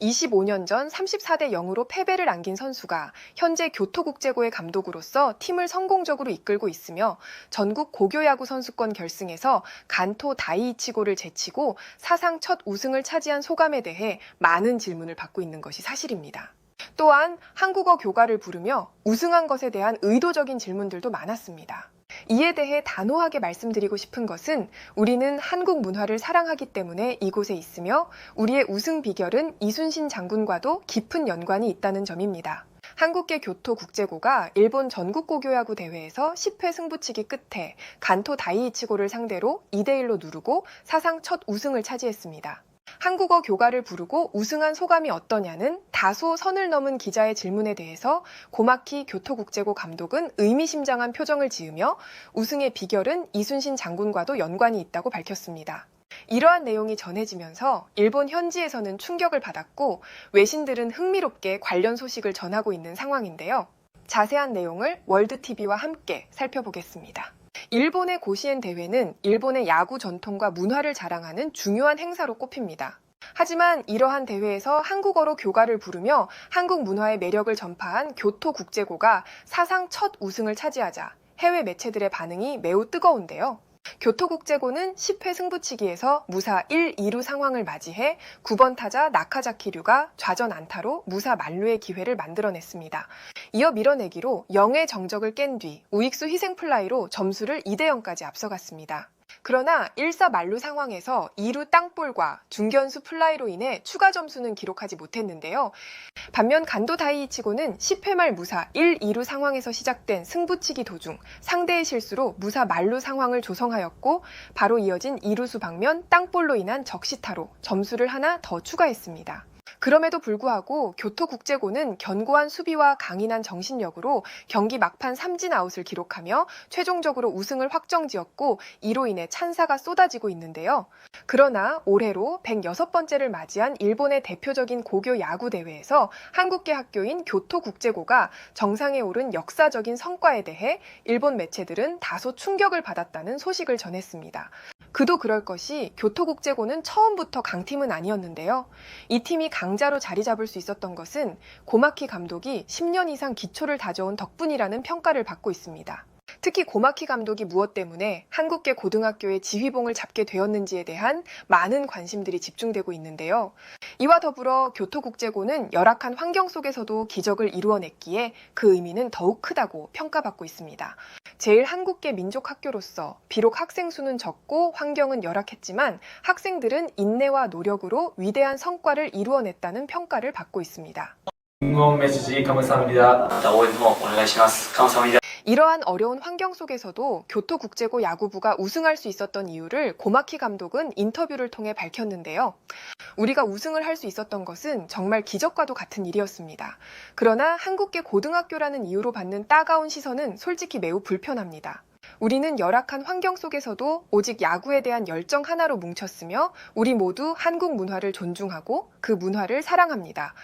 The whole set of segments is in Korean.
25년 전 34대 0으로 패배를 안긴 선수가 현재 교토국제고의 감독으로서 팀을 성공적으로 이끌고 있으며 전국 고교야구 선수권 결승에서 간토 다이이치고를 제치고 사상 첫 우승을 차지한 소감에 대해 많은 질문을 받고 있는 것이 사실입니다. 또한 한국어 교가를 부르며 우승한 것에 대한 의도적인 질문들도 많았습니다. 이에 대해 단호하게 말씀드리고 싶은 것은 우리는 한국 문화를 사랑하기 때문에 이곳에 있으며 우리의 우승 비결은 이순신 장군과도 깊은 연관이 있다는 점입니다. 한국계 교토국제고가 일본 전국고교야구 대회에서 10회 승부치기 끝에 간토 다이이치고를 상대로 2대1로 누르고 사상 첫 우승을 차지했습니다. 한국어 교가를 부르고 우승한 소감이 어떠냐는 다소 선을 넘은 기자의 질문에 대해서 고마키 교토국제고 감독은 의미심장한 표정을 지으며 우승의 비결은 이순신 장군과도 연관이 있다고 밝혔습니다. 이러한 내용이 전해지면서 일본 현지에서는 충격을 받았고 외신들은 흥미롭게 관련 소식을 전하고 있는 상황인데요. 자세한 내용을 월드TV와 함께 살펴보겠습니다. 일본의 고시엔 대회는 일본의 야구 전통과 문화를 자랑하는 중요한 행사로 꼽힙니다. 하지만 이러한 대회에서 한국어로 교가를 부르며 한국 문화의 매력을 전파한 교토국제고가 사상 첫 우승을 차지하자 해외 매체들의 반응이 매우 뜨거운데요. 교토국제고는 10회 승부치기에서 무사 1-2루 상황을 맞이해 9번 타자 나카자키류가 좌전 안타로 무사 만루의 기회를 만들어냈습니다. 이어 밀어내기로 0의 정적을 깬 뒤 우익수 희생플라이로 점수를 2대0까지 앞서갔습니다. 그러나 1사 만루 상황에서 2루 땅볼과 중견수 플라이로 인해 추가 점수는 기록하지 못했는데요. 반면 간도 다이이치고는 10회 말 무사 1-2루 상황에서 시작된 승부치기 도중 상대의 실수로 무사 만루 상황을 조성하였고 바로 이어진 2루수 방면 땅볼로 인한 적시타로 점수를 하나 더 추가했습니다. 그럼에도 불구하고 교토국제고는 견고한 수비와 강인한 정신력으로 경기 막판 삼진 아웃을 기록하며 최종적으로 우승을 확정지었고 이로 인해 찬사가 쏟아지고 있는데요. 그러나 올해로 106번째를 맞이한 일본의 대표적인 고교 야구 대회에서 한국계 학교인 교토국제고가 정상에 오른 역사적인 성과에 대해 일본 매체들은 다소 충격을 받았다는 소식을 전했습니다. 그도 그럴 것이 교토국제고는 처음부터 강팀은 아니었는데요. 이 팀이 강자로 자리 잡을 수 있었던 것은 고마키 감독이 10년 이상 기초를 다져온 덕분이라는 평가를 받고 있습니다. 특히 고마키 감독이 무엇 때문에 한국계 고등학교의 지휘봉을 잡게 되었는지에 대한 많은 관심들이 집중되고 있는데요. 이와 더불어 교토국제고는 열악한 환경 속에서도 기적을 이루어냈기에 그 의미는 더욱 크다고 평가받고 있습니다. 제일 한국계 민족학교로서 비록 학생 수는 적고 환경은 열악했지만 학생들은 인내와 노력으로 위대한 성과를 이루어냈다는 평가를 받고 있습니다. 응원 메시지 감사합니다.応援もお願いします。감사합니다. 이러한 어려운 환경 속에서도 교토국제고 야구부가 우승할 수 있었던 이유를 고마키 감독은 인터뷰를 통해 밝혔는데요. 우리가 우승을 할 수 있었던 것은 정말 기적과도 같은 일이었습니다. 그러나 한국계 고등학교라는 이유로 받는 따가운 시선은 솔직히 매우 불편합니다. 우리는 열악한 환경 속에서도 오직 야구에 대한 열정 하나로 뭉쳤으며 우리 모두 한국 문화를 존중하고 그 문화를 사랑합니다.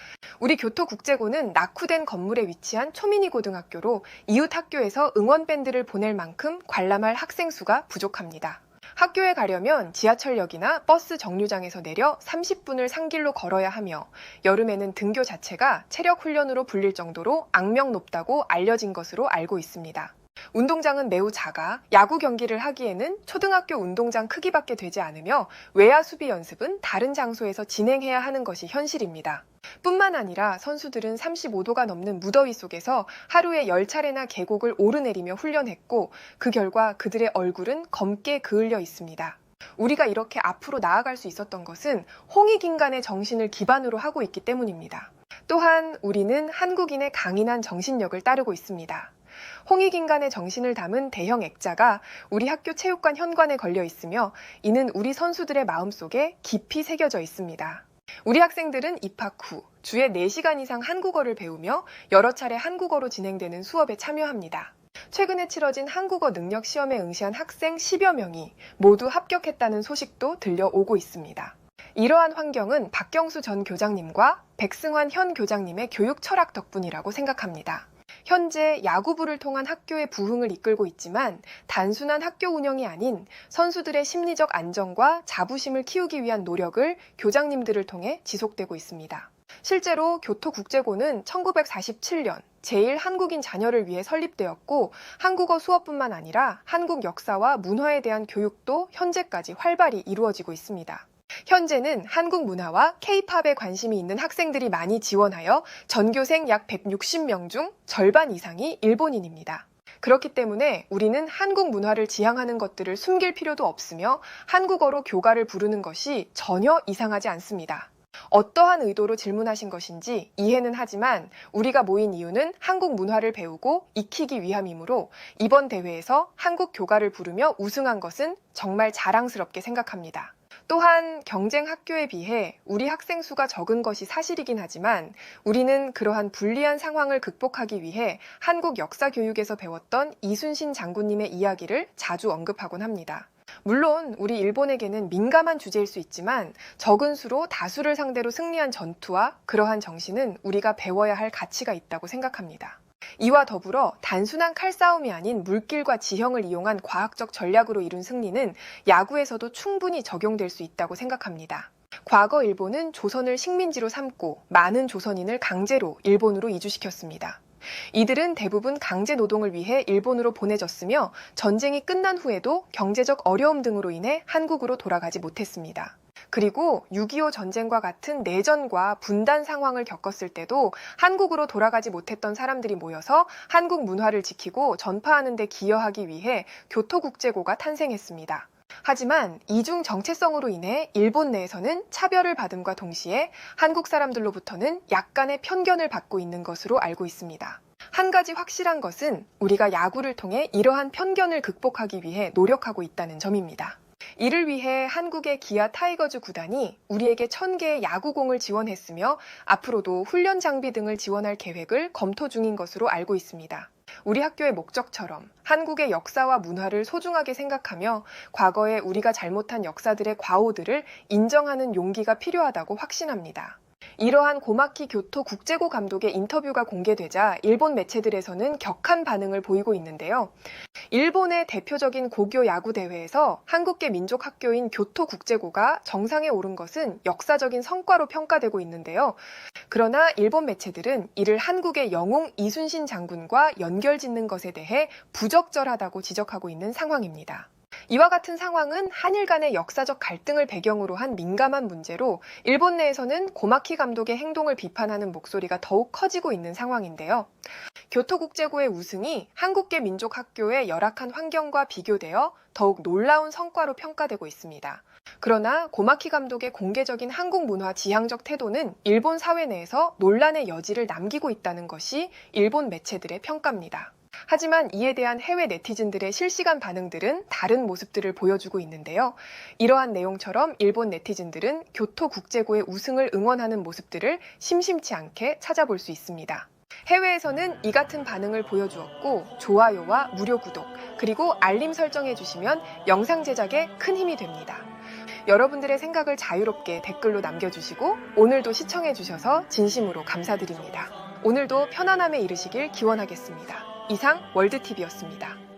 우리 교토국제고는 낙후된 건물에 위치한 초미니 고등학교로 이웃 학교에서 응원 밴드를 보낼 만큼 관람할 학생 수가 부족합니다. 학교에 가려면 지하철역이나 버스 정류장에서 내려 30분을 산길로 걸어야 하며 여름에는 등교 자체가 체력 훈련으로 불릴 정도로 악명 높다고 알려진 것으로 알고 있습니다. 운동장은 매우 작아 야구 경기를 하기에는 초등학교 운동장 크기밖에 되지 않으며 외야 수비 연습은 다른 장소에서 진행해야 하는 것이 현실입니다. 뿐만 아니라 선수들은 35도가 넘는 무더위 속에서 하루에 10차례나 계곡을 오르내리며 훈련했고 그 결과 그들의 얼굴은 검게 그을려 있습니다. 우리가 이렇게 앞으로 나아갈 수 있었던 것은 홍익인간의 정신을 기반으로 하고 있기 때문입니다. 또한 우리는 한국인의 강인한 정신력을 따르고 있습니다. 홍익인간의 정신을 담은 대형 액자가 우리 학교 체육관 현관에 걸려 있으며 이는 우리 선수들의 마음속에 깊이 새겨져 있습니다. 우리 학생들은 입학 후 주에 4시간 이상 한국어를 배우며 여러 차례 한국어로 진행되는 수업에 참여합니다. 최근에 치러진 한국어 능력 시험에 응시한 학생 10여 명이 모두 합격했다는 소식도 들려오고 있습니다. 이러한 환경은 박경수 전 교장님과 백승환 현 교장님의 교육 철학 덕분이라고 생각합니다. 현재 야구부를 통한 학교의 부흥을 이끌고 있지만 단순한 학교 운영이 아닌 선수들의 심리적 안정과 자부심을 키우기 위한 노력을 교장님들을 통해 지속되고 있습니다. 실제로 교토국제고는 1947년 제1한국인 자녀를 위해 설립되었고 한국어 수업뿐만 아니라 한국 역사와 문화에 대한 교육도 현재까지 활발히 이루어지고 있습니다. 현재는 한국 문화와 K-팝에 관심이 있는 학생들이 많이 지원하여 전교생 약 160명 중 절반 이상이 일본인입니다. 그렇기 때문에 우리는 한국 문화를 지향하는 것들을 숨길 필요도 없으며 한국어로 교가를 부르는 것이 전혀 이상하지 않습니다. 어떠한 의도로 질문하신 것인지 이해는 하지만 우리가 모인 이유는 한국 문화를 배우고 익히기 위함이므로 이번 대회에서 한국 교가를 부르며 우승한 것은 정말 자랑스럽게 생각합니다. 또한 경쟁 학교에 비해 우리 학생 수가 적은 것이 사실이긴 하지만 우리는 그러한 불리한 상황을 극복하기 위해 한국 역사 교육에서 배웠던 이순신 장군님의 이야기를 자주 언급하곤 합니다. 물론 우리 일본에게는 민감한 주제일 수 있지만 적은 수로 다수를 상대로 승리한 전투와 그러한 정신은 우리가 배워야 할 가치가 있다고 생각합니다. 이와 더불어 단순한 칼싸움이 아닌 물길과 지형을 이용한 과학적 전략으로 이룬 승리는 야구에서도 충분히 적용될 수 있다고 생각합니다. 과거 일본은 조선을 식민지로 삼고 많은 조선인을 강제로 일본으로 이주시켰습니다. 이들은 대부분 강제 노동을 위해 일본으로 보내졌으며 전쟁이 끝난 후에도 경제적 어려움 등으로 인해 한국으로 돌아가지 못했습니다. 그리고 6.25 전쟁과 같은 내전과 분단 상황을 겪었을 때도 한국으로 돌아가지 못했던 사람들이 모여서 한국 문화를 지키고 전파하는 데 기여하기 위해 교토국제고가 탄생했습니다. 하지만 이중 정체성으로 인해 일본 내에서는 차별을 받음과 동시에 한국 사람들로부터는 약간의 편견을 받고 있는 것으로 알고 있습니다. 한 가지 확실한 것은 우리가 야구를 통해 이러한 편견을 극복하기 위해 노력하고 있다는 점입니다. 이를 위해 한국의 기아 타이거즈 구단이 우리에게 1000개의 야구공을 지원했으며 앞으로도 훈련 장비 등을 지원할 계획을 검토 중인 것으로 알고 있습니다. 우리 학교의 목적처럼 한국의 역사와 문화를 소중하게 생각하며 과거에 우리가 잘못한 역사들의 과오들을 인정하는 용기가 필요하다고 확신합니다. 이러한 고마키 교토 국제고 감독의 인터뷰가 공개되자 일본 매체들에서는 격한 반응을 보이고 있는데요. 일본의 대표적인 고교 야구 대회에서 한국계 민족 학교인 교토 국제고가 정상에 오른 것은 역사적인 성과로 평가되고 있는데요. 그러나 일본 매체들은 이를 한국의 영웅 이순신 장군과 연결짓는 것에 대해 부적절하다고 지적하고 있는 상황입니다. 이와 같은 상황은 한일 간의 역사적 갈등을 배경으로 한 민감한 문제로 일본 내에서는 고마키 감독의 행동을 비판하는 목소리가 더욱 커지고 있는 상황인데요. 교토국제고의 우승이 한국계 민족학교의 열악한 환경과 비교되어 더욱 놀라운 성과로 평가되고 있습니다. 그러나 고마키 감독의 공개적인 한국 문화 지향적 태도는 일본 사회 내에서 논란의 여지를 남기고 있다는 것이 일본 매체들의 평가입니다. 하지만 이에 대한 해외 네티즌들의 실시간 반응들은 다른 모습들을 보여주고 있는데요. 이러한 내용처럼 일본 네티즌들은 교토국제고의 우승을 응원하는 모습들을 심심치 않게 찾아볼 수 있습니다. 해외에서는 이 같은 반응을 보여주었고 좋아요와 무료 구독 그리고 알림 설정해 주시면 영상 제작에 큰 힘이 됩니다. 여러분들의 생각을 자유롭게 댓글로 남겨주시고 오늘도 시청해 주셔서 진심으로 감사드립니다. 오늘도 편안함에 이르시길 기원하겠습니다. 이상 월드TV였습니다.